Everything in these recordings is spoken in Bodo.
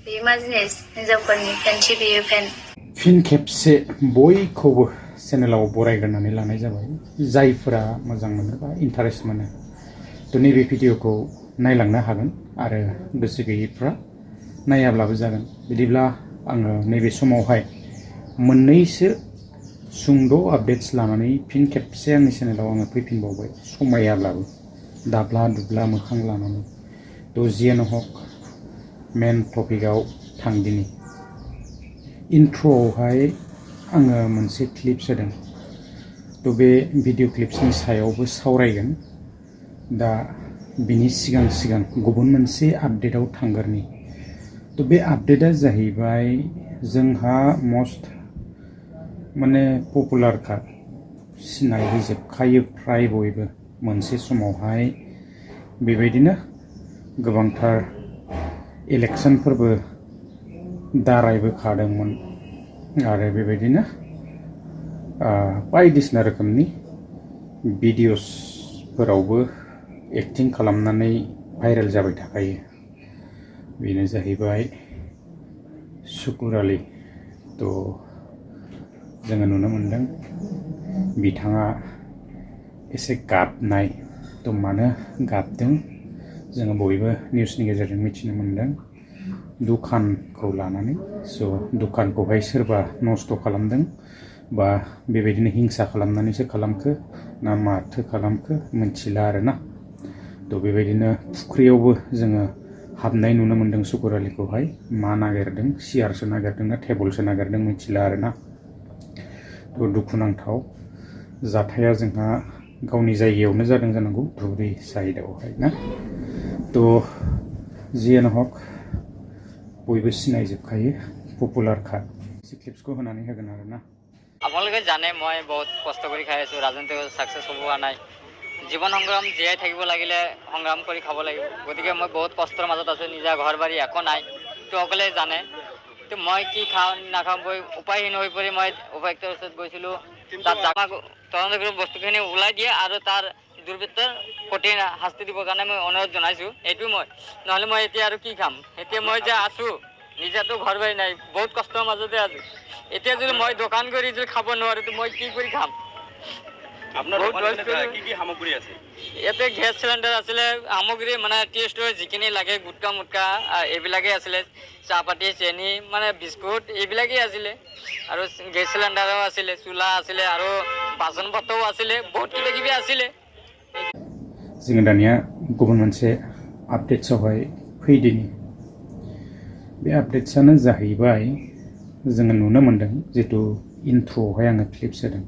बे मा जिनिस हिनजावफोरनि फेनसि बेयो फेन फिन खेबसे बयखौबो चेनेलाव बरायग्रोनानै लानाय जाबाय जायफोरा मोजां मोनो बा इन्टारेस्ट मोनो तो नैबे भिडिअखौ नायलांनो हागोन आरो गोसो गैयैफ्रा नायाब्लाबो जागोन बिदिब्ला आङो नैबे समावहाय मोननैसो सुंद' आपडेट्स लानानै फिन खेबसे आंनि चेनेलाव आङो फैफिनबावबाय समायाब्लाबो दाब्ला दुब्ला मोखां लानानै तो जियानो हक मेन टपिकआव थांदिनि इन्ट्र'आवहाय आङो मोनसे क्लिप्स होदों तो बे भिडिअ क्लिप्सनि सायावबो सावरायगोन दा बिनि सिगां गुबुन मोनसे आपडेटआव थांगोरनि तो बे आपडेटआ जाहैबाय जोंहा मस्ट माने पपुलारखा सिनायहोजोबखायो फ्राय बयबो मोनसे समावहाय बेबायदिनो गोबांथार इलेक्शनफोरबो दारायबोखादोंमोन आरो बेबायदिनो बायदिसिना रोखोमनि भिडिअसफोरावबो एक्टिं खालामनानै भाइरेल जाबाय थाखायो बेनो जाहैबाय सुकुर आली तो जोङो नुनो मोनदों बिथाङा एसे गाबनाय तो मानो गाबदों जोङो बयबो निउसनि गेजेरजों मिथिनो मोनदों दुखानखौ लानानै दुखानखौहाय सोरबा नस्थ' खालामदों बा बेबायदिनो हिंसा खालामनानैसो खालामखो ना माथो खालामखो मिथिला आरोना तो बेबायदिनो फुख्रियावबो जोङो हाबनाय नुनो मोनदों सुकुर आलीखौहाय मा नागिरदों सियारसो नागिरदों ना टेबोलसो नागिरदों मिथिला आरोना तो दुखुनांथाव जाथाया जोंहा गावनि जायगायावनो जादों जानांगौ धुबुरी साइडआवहाय ना तो जियानो हक बयबो सिनायजोबखायो पपुलारखा एसे क्लिप्सखौ होनानै होगोन आरोना আপোনালোকে জানে মই বহুত কষ্ট কৰি খাই আছোঁ ৰাজনীতিক সাকসেছ হ'ব হোৱা নাই জীৱন সংগ্ৰাম জীয়াই থাকিব লাগিলে সংগ্ৰাম কৰি খাব লাগিব গতিকে মই বহুত কষ্টৰ মাজত আছোঁ নিজা ঘৰ বাৰী একো নাই তো সকলোৱে জানে তো মই কি খাওঁ নাখাওঁ উপায়হীন হৈ পৰি মই উপায়ুক্তৰ ওচৰত গৈছিলোঁ তাত আমাক তদন্ত কৰি বস্তুখিনি ওলাই দিয়ে আৰু তাৰ দুৰ্বৃত্তৰ কঠিন শাস্তি দিবৰ কাৰণে মই অনুৰোধ জনাইছোঁ এইটো মই নহ'লে মই এতিয়া আৰু কি খাম এতিয়া মই যে আছোঁ নিজাতো ঘৰ বাৰী নাই বহুত কষ্টৰ মাজতে আছোঁ এতিয়া যদি মই দোকান কৰি যদি খাব নোৱাৰোঁ তো মই কি কৰি খাম আপোনাৰ কি কি সামগ্ৰী আছে ইয়াতে গেছ চিলিণ্ডাৰ আছিলে সামগ্ৰী মানে টি ষ্ট'ৰ যিখিনি লাগে গুটকা মুটকা এইবিলাকেই আছিলে চাহপাতি চেনি মানে বিস্কুট এইবিলাকেই আছিলে আৰু গেছ চিলিণ্ডাৰো আছিলে চুলা আছিলে আৰু বাচন বৰ্তনো আছিলে বহুত কিবা কিবি আছিলে जोङो दानिया गुबुन मोनसे आपडेट्सआवहाय फैदिनि बे आपडेट्सआनो जाहैबाय जोङो नुनो मोनदों जितु इन्ट्र'आवहाय आङो क्लिप्स होदों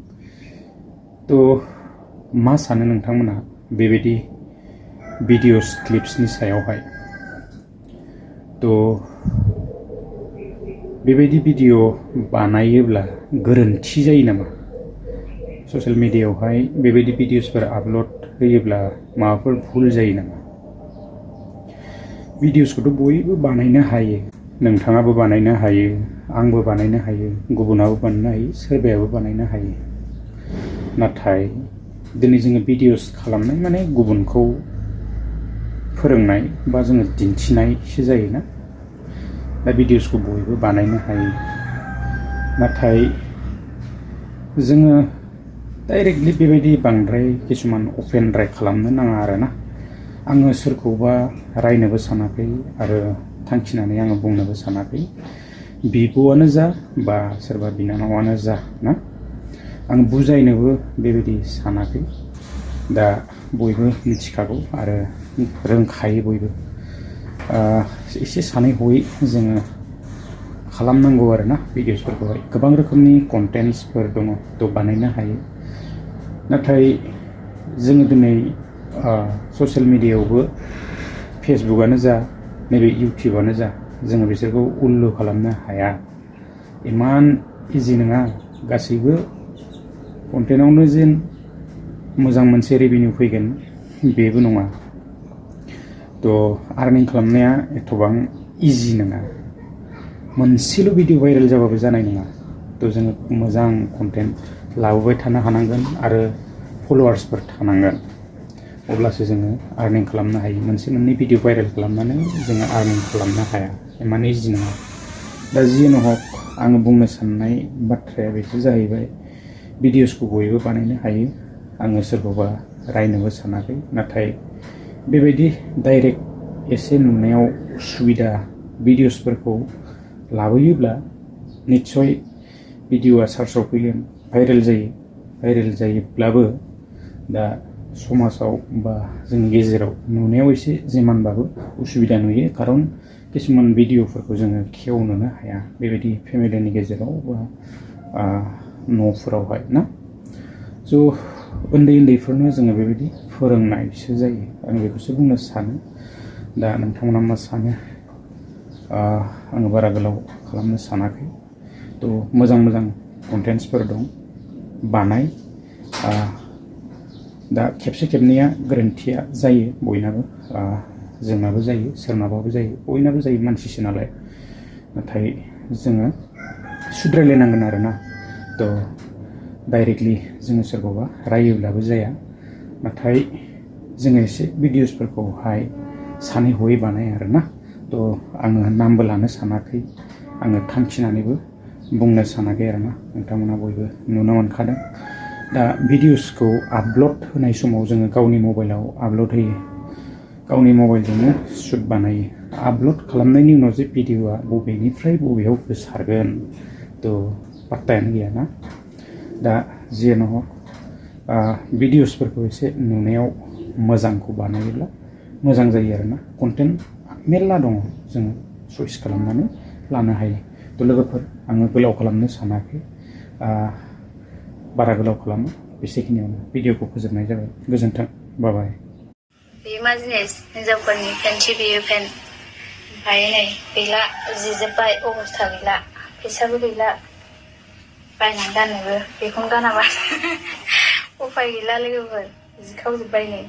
तो मा सानो नोंथांमोना बेबायदि भिडिअस क्लिप्सनि सायावहाय तो बेबायदि भिडिअ बानायोब्ला गोरोन्थि जायो नामा ससियेल मिडियायावहाय बेबायदि भिडिअसफोर आपल'ड होयोब्ला माबाफोर भुल जायो नामा भिडिअसखौथ' बयबो बानायनो हायो नोंथाङाबो बानायनो हायो आंबो बानायनो हायो गुबुनाबो बानायनो हायो सोरबायाबो बानायनो हायो नाथाय दिनै जोङो भिडिअस खालामनाय माने गुबुनखौ फोरोंनाय बा जोङो दिन्थिनायसो जायोना दा भिडिअसखौ बयबो बानायनो हायो नाथाय जोङो डाइरेक्टलि बेबायदि बांद्राय किसुमान अफेन्ड्राय खालामनो नाङा आरोना आङो सोरखौबा रायनोबो सानाखै आरो थांखिनानै आङो बुंनोबो सानाखै बिब'आनो जा बा सोरबा बिनानावानो जा ना आं बुजायनोबो बेबायदि सानाखै दा बयबो मिथिखागौ आरो रोंखायो बयबो एसे सानै हयै जोङो खालामनांगौ आरोना भिडिअसफोरखौहाय गोबां रोखोमनि कन्टेन्ट्सफोर दङ तो बानायनो हायो नाथाय जोङो दिनै ससियेल मिडियायावबो फेसबुकआनो जा नैबे इउटिउबआनो जा जोङो बिसोरखौ उल्लु खालामनो हाया इमान इजि नङा गासैबो कन्टेन्टआवनो जेन मोजां मोनसे रेभिनिउ फैगोन बेबो नङा तो आर्निं खालामनाया एथबां इजि नङा मोनसेल' भिडिअ भाइरेल जाबाबो जानाय नङा तो जोङो मोजां कन्टेन्ट लाबोबाय थानो हानांगोन आरो फलोवार्सफोर थानांगोन अब्लासो जोङो आर्निं खालामनो हायो मोनसे मोननै भिडिअ भाइरेल खालामनानै जोङो आर्निं खालामनो हाया इमान इजि नङा दा जियानो हक आङो बुंनो साननाय बाथ्राया बेसो जाहैबाय भिडिअसखौ बयबो बानायनो हायो आङो सोरखौबा रायनोबो सानाखै नाथाय बेबायदि डाइरेक्ट एसे नुनायाव सुबिदा भिडिअसफोरखौ लाबोयोब्ला निस्सय भिडिअआ सार्चआव फैगोन भाइरेल जायोब्लाबो दा समाजाव बा जोंनि गेजेराव नुनायाव एसे जेमानबाबो उसुबिदा नुयो खारन किसुमान भिडिअफोरखौ जोङो खेवनोनो हाया बेबायदि फेमिलिनि गेजेराव बा न'फोरावहाय ना स' उन्दैफोरनो जोङो बेबायदि फोरोंनायसो जायो आं बेखौसो बुंनो सानो दा नोंथांमोना मा सानो आङो बारा गोलाव खालामनो सानाखै थ' मोजां कन्टेन्ट्सफोर दं बानाय दा खेबसे खेबनैया गोरोन्थिया जायो बयनाबो जोंनाबो जायो सोरनाबाबो जायो बयनाबो जायो मानसिसो नालाय नाथाय जोङो सुद्रायलायनांगोन आरोना थ' डाइरेक्टलि जोङो सोरखौबा रायोब्लाबो जाया नाथाय जोङो एसे भिडिअसफोरखौहाय सानै हयै बानाय आरोना थ' आङो नामबो लानो सानाखै आङो थांखिनानैबो बुंनो सानाखै आरोना नोंथांमोना बयबो नुनो मोनखादों दा भिडिअसखौ आपल'ड होनाय समाव जोङो गावनि मबाइलाव आपल'ड होयो गावनि मबाइलजोंनो शुट बानायो आपल'ड खालामनायनि उनाव जे भिडिअआ बबेनिफ्राय बबेयाव गोसारगोन थ' पात्तायानो गैयाना दा जियानो हक भिडिअसफोरखौ एसे नुनायाव मोजांखौ बानायोब्ला मोजां जायो आरोना कन्टेन्ट मेरला दङ जोङो चइस खालामनानै लानो हायो थ' लोगोफोर आङो गोलाव खालामनो सानाखै बारा गोलाव खालामो बेसेखिनियावनो भिडिअखौ फोजोबनाय जाबाय गोजोन्थों बाय बेयो मा जिनिस हिनजावफोरनि फेनसि बेयो फेन ओमफ्राय नै गैला जिजोब्बाय अबस्था गैला फैसाबो गैला बायनानै गाननोबो बेखौनो गानाबा उफाय गैला लोगोफोर जिखावजोब्बाय नै